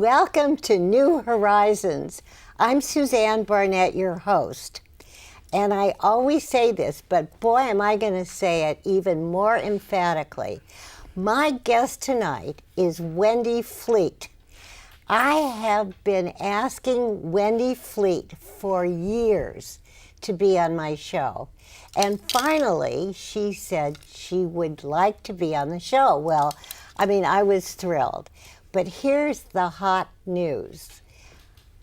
Welcome to New Horizons. I'm Suzanne Barnett, your host. And I always say this, but boy, am I going to say it even more emphatically. My guest tonight is Wendy Fleet. I have been asking Wendy Fleet for years to be on my show. And finally, she said she would like to be on the show. Well, I was thrilled. But here's the hot news.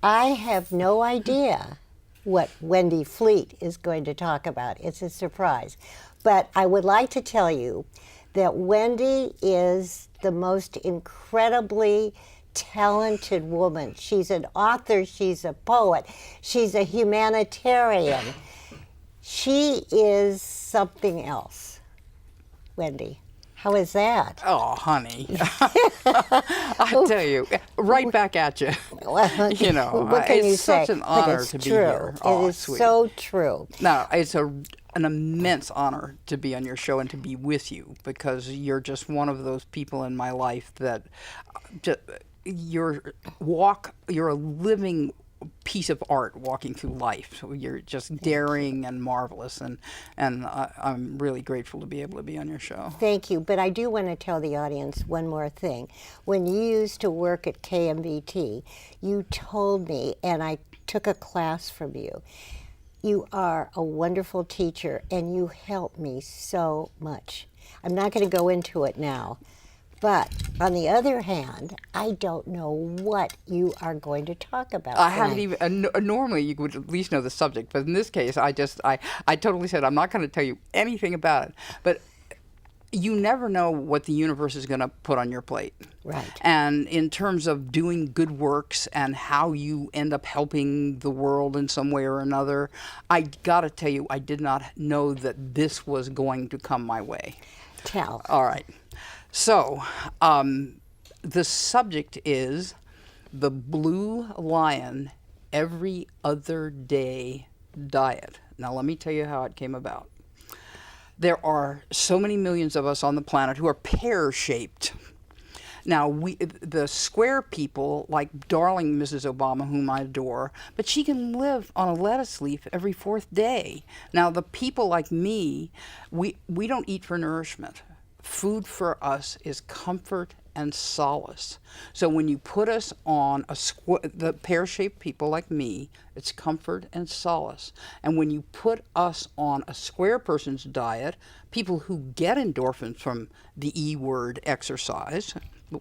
I have no idea what Wendy Fleet is going to talk about. It's a surprise. But I would like to tell you that Wendy is the most incredibly talented woman. She's an author, she's a poet, she's a humanitarian. She is something else. Wendy, how is that? Oh, honey. I tell you, right back at you. You know, what can you it's say? such an honor to be here. It is sweet. so true. No, it's an immense honor to be on your show and to be with you, because you're just one of those people in my life that you're a living piece of art walking through life. So you're just daring and marvelous, and I'm really grateful to be able to be on your show. Thank you, but I do want to tell the audience one more thing. When you used to work at KMVT, you told me, and I took a class from you, you are a wonderful teacher and you helped me so much. I'm not going to go into it now. But on the other hand, I don't know what you are going to talk about. I haven't even, normally you would at least know the subject, but in this case, I totally said, I'm not going to tell you anything about it. But you never know what the universe is going to put on your plate. Right. And in terms of doing good works and how you end up helping the world in some way or another, I got to tell you, I did not know that this was going to come my way. Tell. All right. So, the subject is the Blue Lion Every Other Day Diet. Now, let me tell you how it came about. There are so many millions of us on the planet who are pear-shaped. Now, the square people, like darling Mrs. Obama, whom I adore, but she can live on a lettuce leaf every fourth day. Now, the people like me, we don't eat for nourishment. Food for us is comfort and solace. So when you put us on the pear-shaped people like me, it's comfort and solace. And when you put us on a square person's diet, people who get endorphins from the E word, exercise,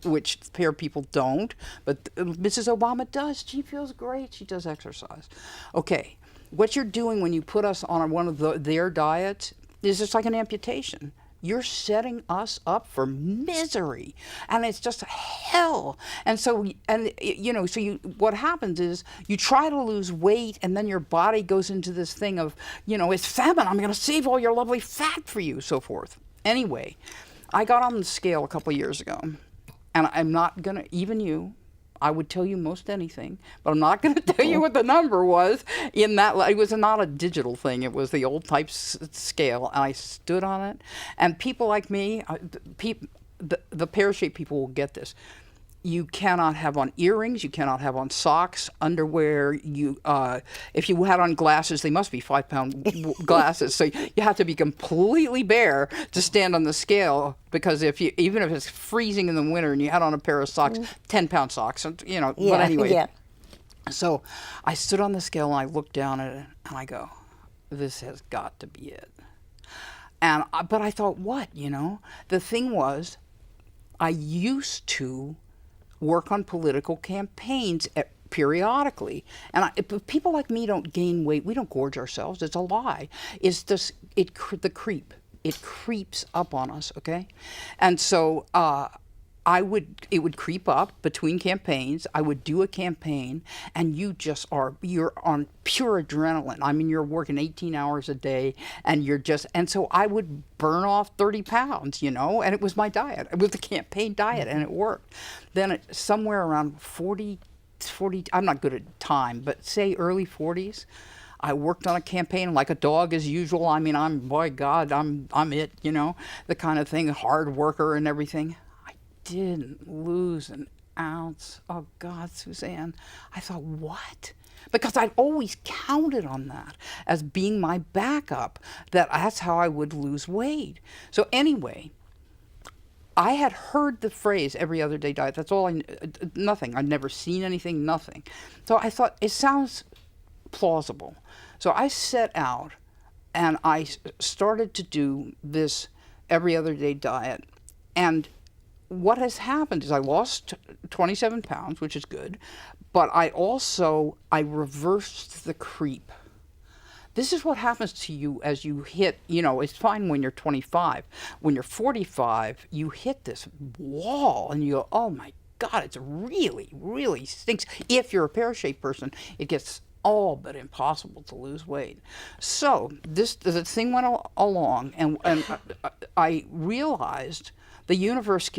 which pear people don't, but Mrs. Obama does. She feels great. She does exercise. Okay, what you're doing when you put us on one of their diets is just like an amputation. You're setting us up for misery, and it's just hell. And so, what happens is you try to lose weight, and then your body goes into this thing of, it's famine. I'm going to save all your lovely fat for you, so forth. Anyway, I got on the scale a couple years ago, and I'm not going to, even you, I would tell you most anything, but I'm not going to tell you what the number was in that. It was not a digital thing. It was the old type scale, and I stood on it. And people like me, the pear-shaped people will get this. You cannot have on earrings. You cannot have on socks, underwear. If you had on glasses, they must be 5-pound glasses. So you have to be completely bare to stand on the scale, because even if it's freezing in the winter and you had on a pair of socks, 10-pound socks, But anyway. Yeah. So I stood on the scale and I looked down at it and I go, this has got to be it. But I thought, what? The thing was, I used to work on political campaigns periodically. And people like me don't gain weight. We don't gorge ourselves. It's a lie. It's just, the creep. It creeps up on us, okay? And so it would creep up between campaigns. I would do a campaign, and you're on pure adrenaline. You're working 18 hours a day, and so I would burn off 30 pounds, and it was my diet. It was the campaign diet, and it worked. Then somewhere around 40, I'm not good at time, but say early 40s, I worked on a campaign like a dog as usual. I'm it, the kind of thing, hard worker and everything. I didn't lose an ounce. Oh God, Suzanne. I thought, what? Because I'd always counted on that as being my backup, that's how I would lose weight. So anyway, I had heard the phrase every other day diet. That's all nothing. I'd never seen anything, nothing. So I thought, it sounds plausible. So I set out and I started to do this every other day diet. And what has happened is I lost 27 pounds, which is good, but I reversed the creep. This is what happens to you as you hit, it's fine when you're 25. When you're 45, you hit this wall and you go, oh my God, it's really, really stinks. If you're a pear-shaped person, it gets all but impossible to lose weight. So the thing went along, and I realized the universe,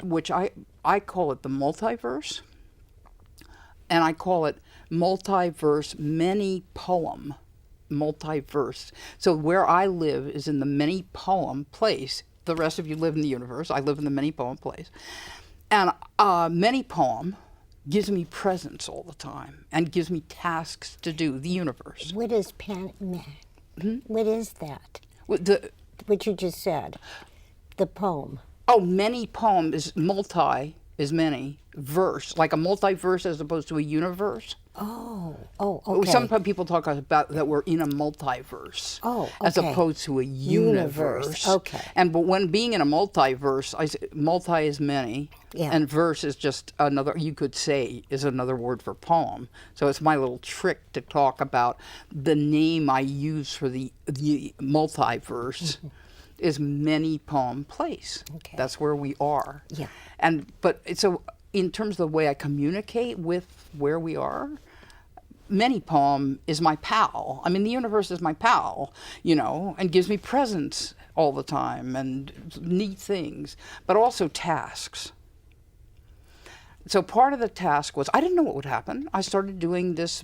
which I call it the multiverse, and I call it multiverse many poem. Multiverse. So where I live is in the many poem place. The rest of you live in the universe. I live in the many poem place. And many poem gives me presents all the time and gives me tasks to do, the universe. What is What is that? What you just said. The poem. Oh, many poem is many, verse, like a multiverse as opposed to a universe. Oh, okay. Some people talk about that we're in a multiverse, as opposed to a universe. Okay. But when being in a multiverse, multi is many, and verse is just another. You could say is another word for poem. So it's my little trick to talk about the name I use for the multiverse. Is many poem place. Okay. That's where we are. Yeah. But so in terms of the way I communicate with where we are, many poem is my pal. I mean, the universe is my pal, and gives me presents all the time and neat things, but also tasks. So part of the task was, I didn't know what would happen. I started doing this.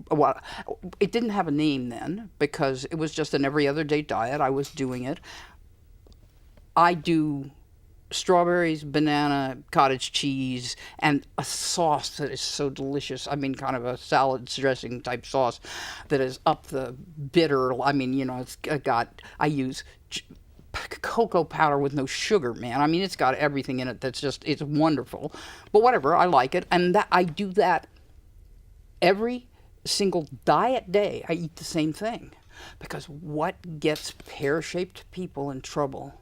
Well, it didn't have a name then because it was just an every other day diet. I was doing it. I do strawberries, banana, cottage cheese, and a sauce that is so delicious. I mean, kind of a salad dressing type sauce that is up the bitter. I mean, I use cocoa powder with no sugar, man. I mean, it's got everything in it it's wonderful. But whatever, I like it. And I do that every single diet day. I eat the same thing. Because what gets pear-shaped people in trouble?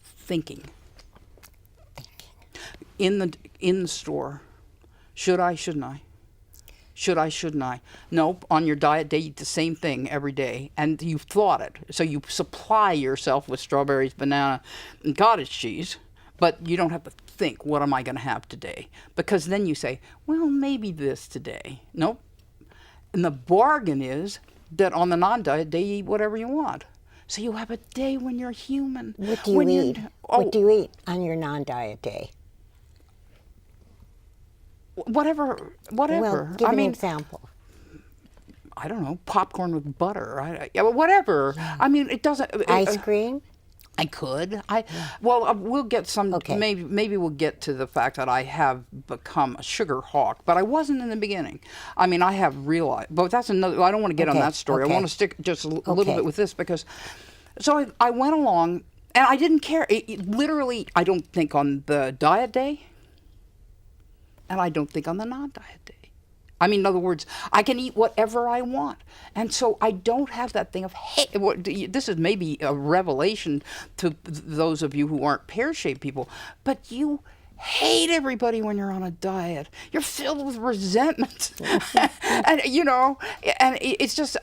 Thinking. In the store. Should I, shouldn't I? Should I, shouldn't I? Nope. On your diet day, eat the same thing every day. And you've thought it. So you supply yourself with strawberries, banana, and cottage cheese. But you don't have to think, what am I going to have today? Because then you say, well, maybe this today. Nope. And the bargain is that on the non-diet day, you eat whatever you want. So you have a day when you're human. What do you eat? What do you eat on your non-diet day? Whatever. Well, give an example. I don't know, popcorn with butter. Whatever. I mean, it doesn't. Ice cream? I could. We'll get some. Okay. Maybe we'll get to the fact that I have become a sugar hawk, but I wasn't in the beginning. I mean, I have realized, but that's another. I don't want to get on that story. I want to stick just a little bit with this because. So I went along, and I didn't care. Literally, I don't think on the diet day, and I don't think on the non-diet day. I mean, in other words, I can eat whatever I want. And so I don't have that thing of, hey, this is maybe a revelation to those of you who aren't pear-shaped people, but you hate everybody when you're on a diet. You're filled with resentment. And, and it's just,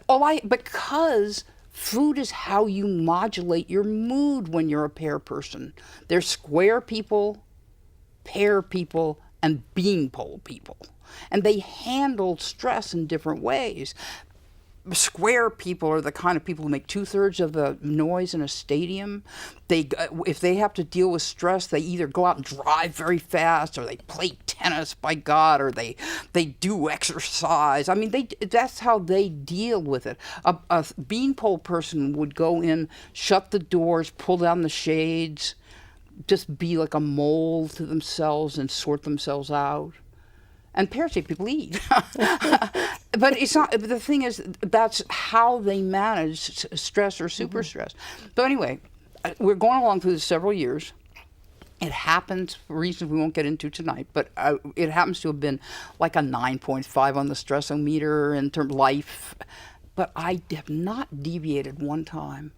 because food is how you modulate your mood when you're a pear person. There's square people, pear people, and beanpole people. And they handle stress in different ways. Square people are the kind of people who make 2/3 of the noise in a stadium. If they have to deal with stress, they either go out and drive very fast, or they play tennis, by God, or they do exercise. I mean, that's how they deal with it. A beanpole person would go in, shut the doors, pull down the shades, just be like a mole to themselves and sort themselves out. And parasitic people eat. But it's not, the thing is, that's how they manage stress or super stress. But anyway, we're going along through this several years. It happens for reasons we won't get into tonight, but it happens to have been like a 9.5 on the stressometer in terms of life. But I have not deviated one time.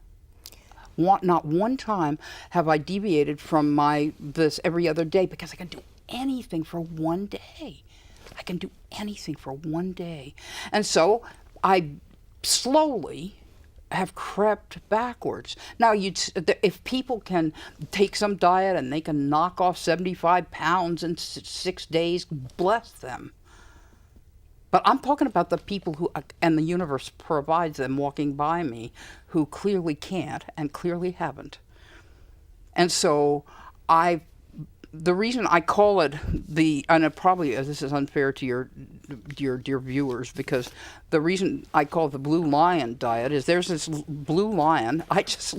Not one time have I deviated from this every other day, because I can do anything for one day. I can do anything for one day. And so I slowly have crept backwards. Now, if people can take some diet and they can knock off 75 pounds in 6 days, bless them. But I'm talking about the people who, and the universe provides them walking by me, who clearly can't and clearly haven't. And so the reason I call it and it probably, this is unfair to your dear viewers, because the reason I call it the Blue Lion diet is there's this blue lion. I just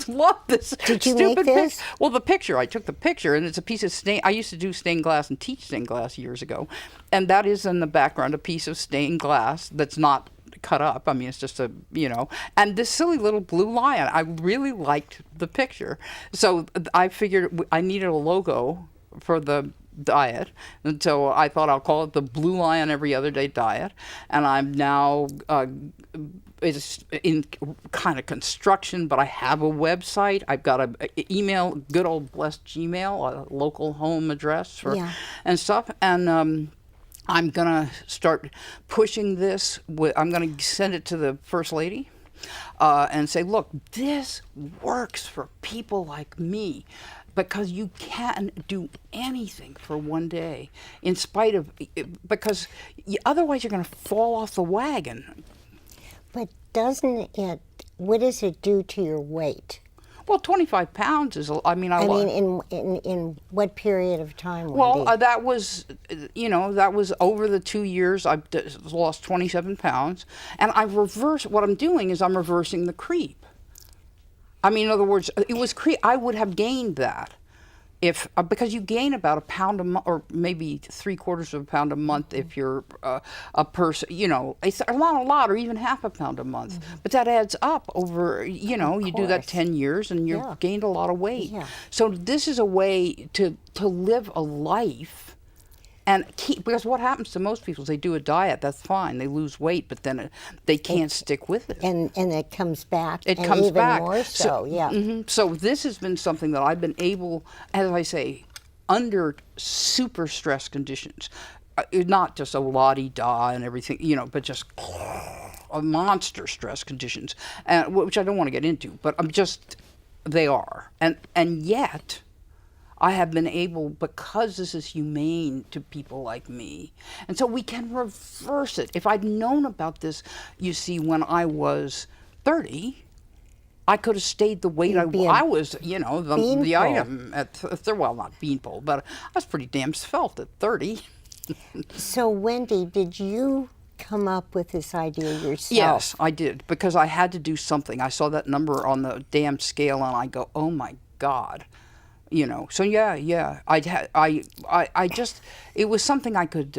love this. Did you make this? Well, the picture, I took the picture, and it's a piece of I used to do stained glass and teach stained glass years ago, and that is in the background a piece of stained glass that's not cut up. I mean, it's just and this silly little blue lion. I really liked the picture, so I figured I needed a logo for the diet, and so I thought I'll call it the Blue Lion Every Other Day diet. And I'm now it's in kind of construction, but I have a website. I've got an email, good old blessed Gmail, a local home address and stuff, and I'm going to start pushing this. I'm going to send it to the First Lady and say, look, this works for people like me, because you can't do anything for one day in spite of, because otherwise you're going to fall off the wagon. But what does it do to your weight? Well, 25 pounds is, in what period of time, Wendy? Well, that was over the 2 years. I've lost 27 pounds. And what I'm doing is I'm reversing the creep. I mean, in other words, it was creep. I would have gained that because you gain about a pound a month, or maybe 3/4 of a pound a month if you're a person. It's a lot, or even half a pound a month. But that adds up over. You do that 10 years, and you've gained a lot of weight. Yeah. So this is a way to live a life. And because what happens to most people is they do a diet, that's fine, they lose weight, but then they can't stick with it. And it comes back. It comes even back. More so, yeah. Mm-hmm. So this has been something that I've been able, as I say, under super stress conditions, not just a la-di-da and everything, but just monster stress conditions, which I don't want to get into, but they are. And yet, I have been able, because this is humane to people like me, and so we can reverse it. If I'd known about this, you see, when I was 30, I could have stayed the weight I was, the item at, well, not beanpole, but I was pretty damn svelte at 30. So, Wendy, did you come up with this idea yourself? Yes, I did, because I had to do something. I saw that number on the damn scale, and I go, oh my God. So yeah. I just, it was something I could,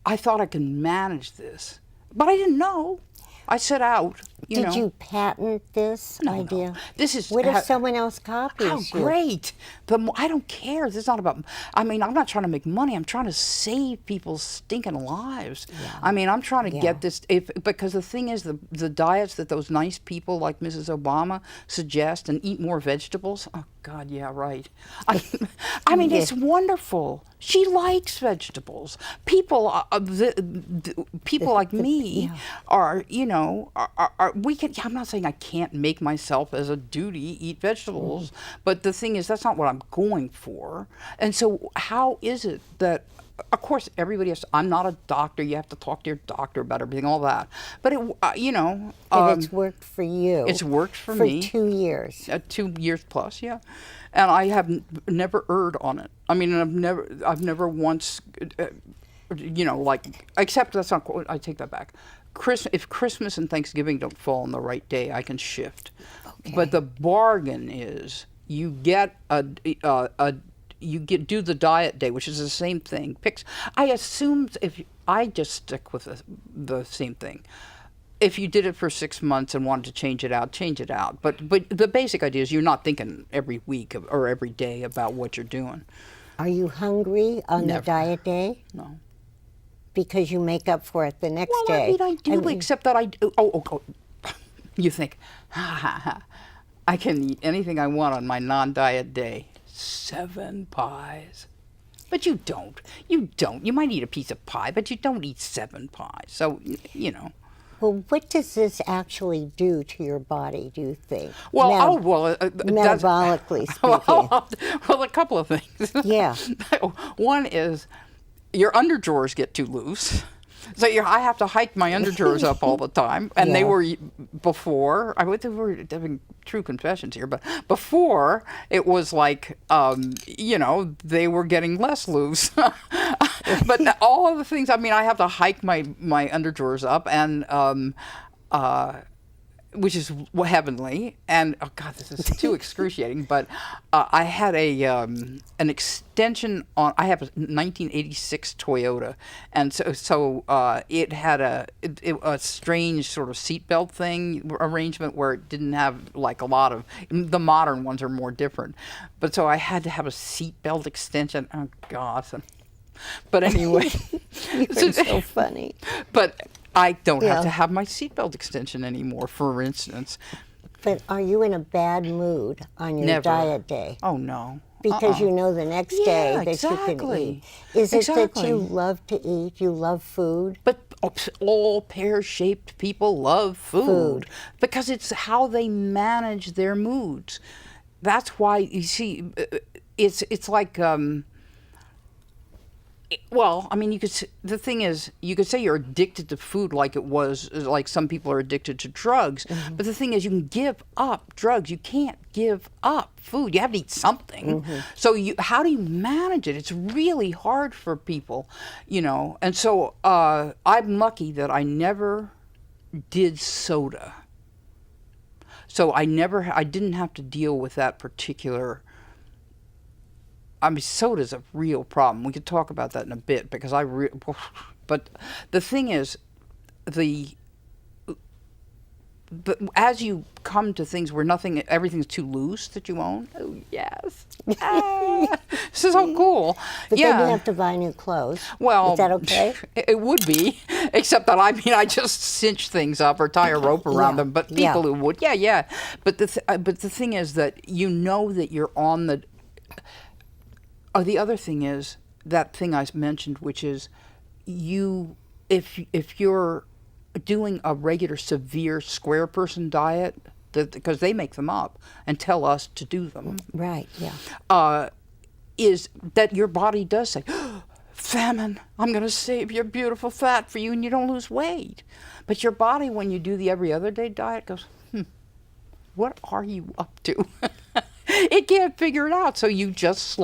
I thought I could manage this, but I didn't know. I set out, Did you patent this idea? No. This is. What if someone else copies you? Great. I don't care. This is not about, I'm not trying to make money. I'm trying to save people's stinking lives. Yeah. I'm trying to get this, because the thing is, the diets that those nice people like Mrs. Obama suggest, and eat more vegetables. Oh, God, yeah, right. It's wonderful. She likes vegetables. People, people like me are, I'm not saying I can't make myself as a duty eat vegetables, but the thing is, that's not what I'm going for. And so how is it that, of course, everybody has, I'm not a doctor, you have to talk to your doctor about everything, all that. But and it's worked for you. It's worked for me. For 2 years. 2 years plus, yeah. And I have never erred on it. I've never once, except that's not, I take that back. If Christmas and Thanksgiving don't fall on the right day, I can shift. Okay. But the bargain is you get do the diet day, which is the same thing. I assume if I just stick with the same thing. If you did it for 6 months and wanted to change it out, change it out. But the basic idea is you're not thinking every week or every day about what you're doing. Are you hungry on Never. the diet day? No. Because you make up for it the next Well, day. I do, except that you think, ha ha ha, I can eat anything I want on my non-diet day. 7 pies. But you don't. You don't. You might eat a piece of pie, but you don't eat 7 pies. So, you know. Well, what does this actually do to your body, do you think? Well, metabolically speaking. Well, a couple of things. Yeah. One is your underdrawers get too loose. So I have to hike my underdrawers up all the time. And they Yeah. were before, we're having true confessions here, but before it was like, they were getting less loose. But all of the things, I mean, I have to hike my underdrawers up and, which is heavenly, and oh god, this is too excruciating. But I had an extension on. I have a 1986 Toyota, and so it had a strange sort of seatbelt thing arrangement where it didn't have like a lot of the modern ones are more different. But so I had to have a seatbelt extension. Oh god. But anyway, You're so funny. But I don't Yeah. have to have my seatbelt extension anymore, for instance. But are you in a bad mood on your Never. diet day? Oh, no. Because you know the next day Yeah, that you can exactly. eat. Is it that Exactly. you love to eat? You love food? But all pear-shaped people love food because it's how they manage their moods. That's why, you see, it's like... well, I mean, the thing is, you could say you're addicted to food like some people are addicted to drugs. Mm-hmm. But the thing is, you can give up drugs. You can't give up food. You have to eat something. Mm-hmm. So how do you manage it? It's really hard for people, And so I'm lucky that I never did soda. So I didn't have to deal with that particular. I mean, soda's a real problem. We could talk about that in a bit because but the thing is, but as you come to things where everything's too loose that you own. Oh yes, this is so cool. But yeah. then you have to buy new clothes. Well, is that okay? It would be, except that I just cinch things up or tie a rope around Yeah. them. But people Yeah. who would, yeah. But the thing is that you know that you're on the. Oh, the other thing is that thing I mentioned, which is if you're doing a regular severe square person diet, because they make them up and tell us to do them, Right, yeah. is that your body does say, famine, I'm going to save your beautiful fat for you, and you don't lose weight. But your body, when you do the every other day diet, goes, what are you up to? It can't figure it out. So you just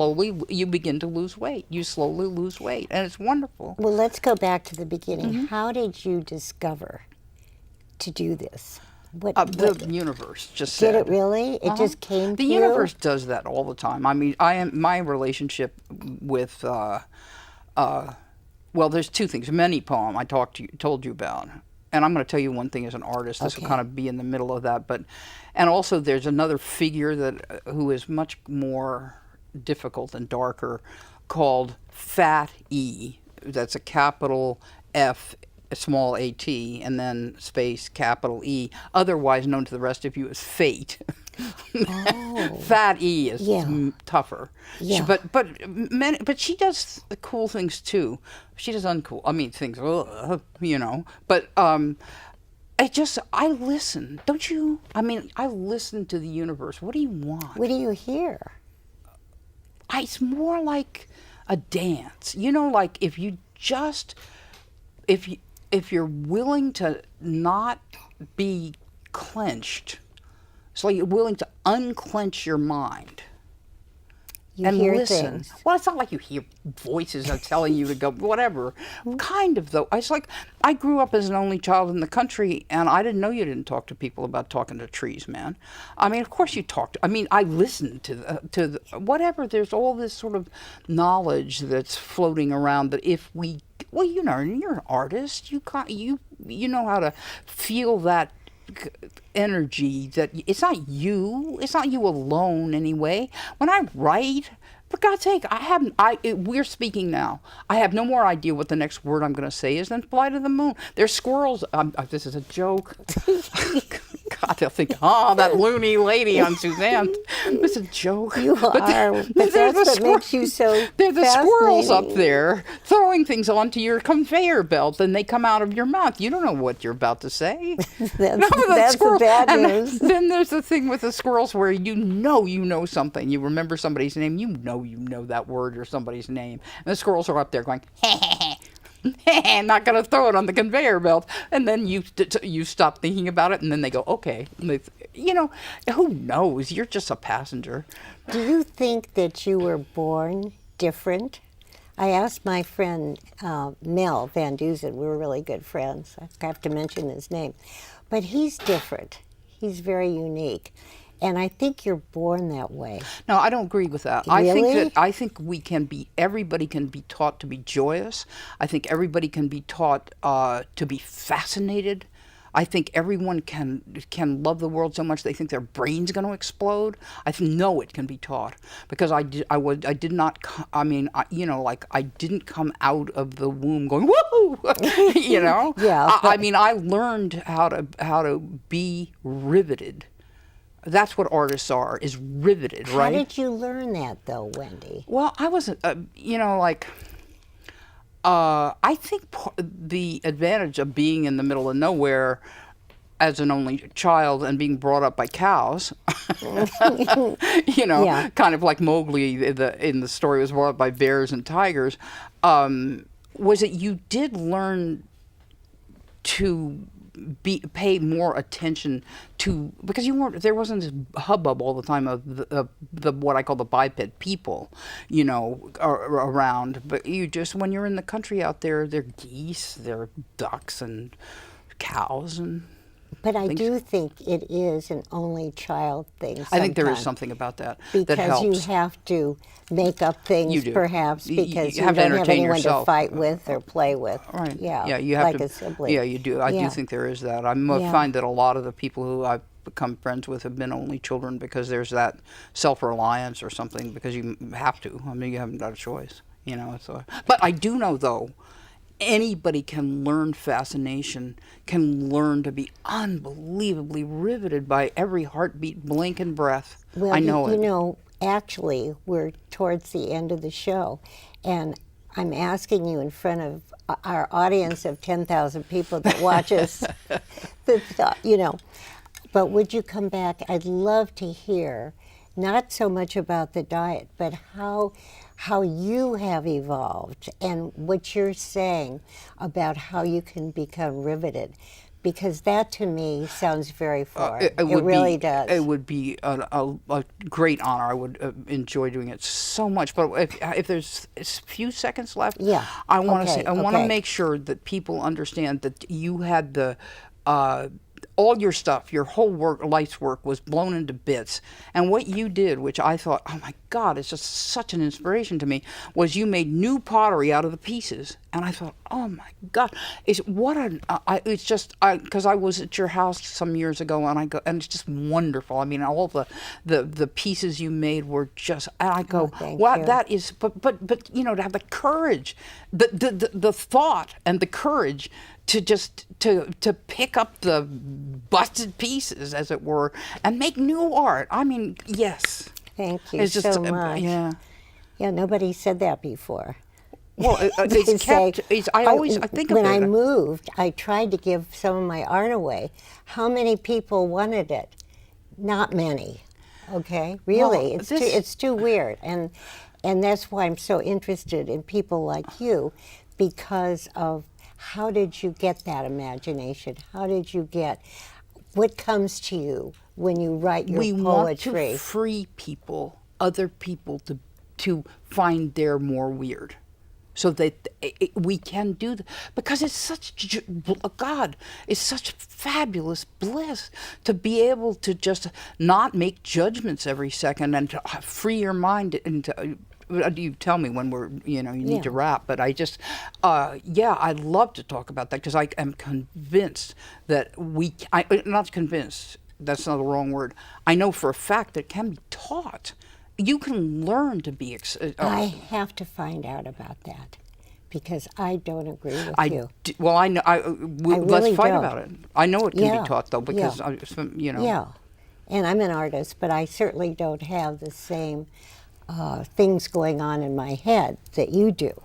you begin to lose weight. You slowly lose weight, and it's wonderful. Well, let's go back to the beginning. Mm-hmm. How did you discover to do this? The universe just Did said. it really? It just came The to you? universe does that all the time. I mean, my relationship with, well, there's two things. Many poem I told you about. And I'm going to tell you one thing as an artist. This will kind of be in the middle of that. And also there's another figure who is much more difficult and darker called Fat E. That's a capital F, a small A-T, and then space capital E, otherwise known to the rest of you as Fate. Oh. Fat E is tougher. Yeah. But she does cool things too. She does uncool. I mean, things, But I listen. Don't you? I mean, I listen to the universe. What do you want? What do you hear? It's more like a dance. Like if you're willing to not be clenched, so you're willing to unclench your mind, You and hear listen. things. Well, it's not like you hear voices are telling you to go, whatever. Kind of, though. It's like I grew up as an only child in the country, and I didn't know you didn't talk to people about talking to trees, man. I mean, of course you talked. I mean, I listened to whatever. There's all this sort of knowledge that's floating around that if we, well, you know, you're an artist. You know how to feel that energy, that it's not you alone anyway. When I write, for God's sake, we're speaking now. I have no more idea what the next word I'm going to say is than fly to the moon. There's squirrels. This is a joke. God, they'll think, that loony lady on Suzanne. It's a joke. You are, but that's what makes you so They're the squirrels up fascinating. there throwing things onto your conveyor belt, and they come out of your mouth. You don't know what you're about to say. That's the the bad and news. then there's the thing with the squirrels where you know something. You remember somebody's name. You know that word or somebody's name. And the squirrels are up there going, not going to throw it on the conveyor belt. And then you stop thinking about it, and then they go, okay. And who knows? You're just a passenger. Do you think that you were born different? I asked my friend Mel Van Duzen, we were really good friends. I have to mention his name. But he's different. He's very unique. And I think you're born that way. No, I don't agree with that. Really? I think everybody can be taught to be joyous. I think everybody can be taught to be fascinated. I think everyone can love the world so much they think their brain's going to explode. I know it can be taught, because I didn't come out of the womb going woo, Yeah. I learned how to be riveted. That's what artists are, is riveted, right? How did you learn that, though, Wendy? Well, I wasn't, I think the advantage of being in the middle of nowhere as an only child and being brought up by cows, Yeah. kind of like Mowgli in the story was brought up by bears and tigers, was that you did learn to pay more attention to, because there wasn't this hubbub all the time of the what I call the biped people, around. But when you're in the country out there, there are geese, there are ducks and cows and. But I do think it is an only child thing sometimes. I think there is something about that that because you helps. have to make up things, You do. perhaps, You because you have to don't have entertain anyone yourself. to fight with or play with. Right. Yeah. Yeah. You have like to. a sibling. Yeah, you do. I Yeah. do think there is that. I Yeah. find that a lot of the people who I've become friends with have been only children, because there's that self-reliance or something, because you have to. I mean, you haven't got a choice. So. But I do know, though, anybody can learn fascination, can learn to be unbelievably riveted by every heartbeat, blink, and breath. Well, I know it. Actually, we're towards the end of the show, and I'm asking you in front of our audience of 10,000 people that watch us, but would you come back? I'd love to hear, not so much about the diet, but how you have evolved and what you're saying about how you can become riveted. Because that, to me, sounds very foreign. It really does. It would be a great honor. I would enjoy doing it so much. But if there's a few seconds left, Yeah. I want to Okay, say, I want to okay. make sure that people understand that you had the all your stuff, your whole life's work was blown into bits. And what you did, which I thought, oh my God, it's just such an inspiration to me, was you made new pottery out of the pieces. And I thought, oh my God, it's just, because I was at your house some years ago, and it's just wonderful. I mean, all the pieces you made were just, and I go, thank wow, you. that is, but to have the courage, the thought and the courage to just to pick up the busted pieces, as it were, and make new art. I mean, yes. Thank you It's just so much. yeah. Yeah, nobody said that before. Well, They it's kept. say, I think of when I it. moved, I tried to give some of my art away. How many people wanted it? Not many. Okay, really, Well, it's too weird, and that's why I'm so interested in people like you, because of how did you get that imagination? How did you get what comes to you when you write your We want poetry? to free people, other people, to to find they're more weird. So that we can do that, because it's such, God, it's such fabulous bliss to be able to just not make judgments every second and to free your mind. And you tell me when you need to wrap, but I just, I'd love to talk about that, because I am convinced that not convinced, that's not the wrong word. I know for a fact that it can be taught. You can learn to be. I have to find out about that, because I don't agree with you. Well, I know. Let's really fight don't. about it. I know it can be taught, though, because Yeah, and I'm an artist, but I certainly don't have the same things going on in my head that you do.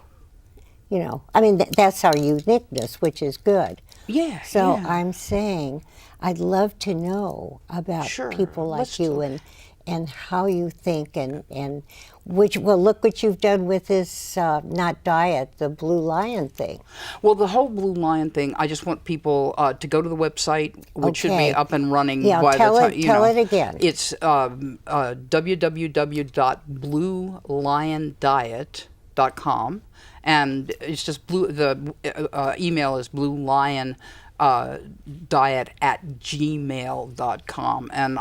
I mean, that's our uniqueness, which is good. Yeah. So yeah. I'm saying I'd love to know about people like you and how you think, and look what you've done with this not diet, the Blue Lion thing. Well, the whole Blue Lion thing, I just want people to go to the website, which should be up and running by the time. Tell it again. It's www.blueliondiet.com, and it's just the email is bluelion.diet@gmail.com, and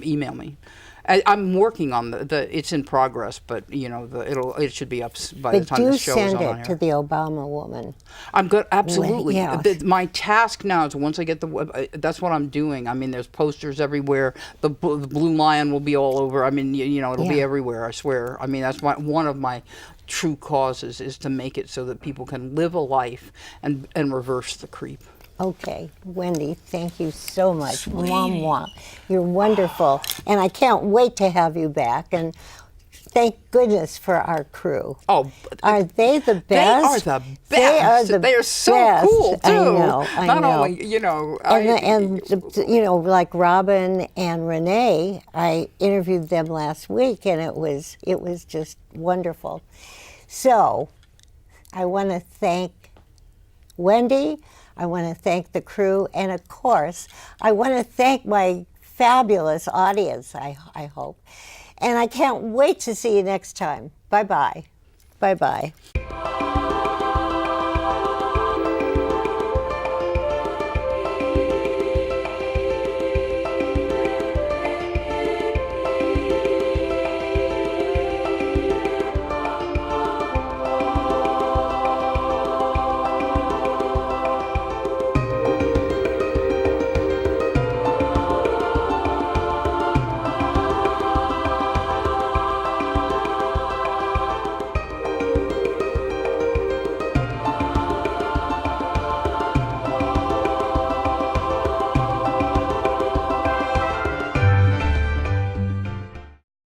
email me. I'm working on it's in progress, but it should be up by the time the show is on. But do send it to the Obama woman. I'm good, absolutely. Yeah. My task now is, once I get that's what I'm doing. I mean, there's posters everywhere. The Blue Lion will be all over. I mean, it'll be everywhere, I swear. I mean, that's one of my true causes, is to make it so that people can live a life and reverse the creep. Okay, Wendy, thank you so much. Mwah, mwah. You're wonderful. And I can't wait to have you back. And thank goodness for our crew. Oh, are they the best? They are the best. They are so cool, too. I know. Only, like Robin and Renee, I interviewed them last week, and it was just wonderful. So, I want to thank Wendy. I want to thank the crew, and of course, I want to thank my fabulous audience, I hope. And I can't wait to see you next time. Bye-bye. Bye-bye.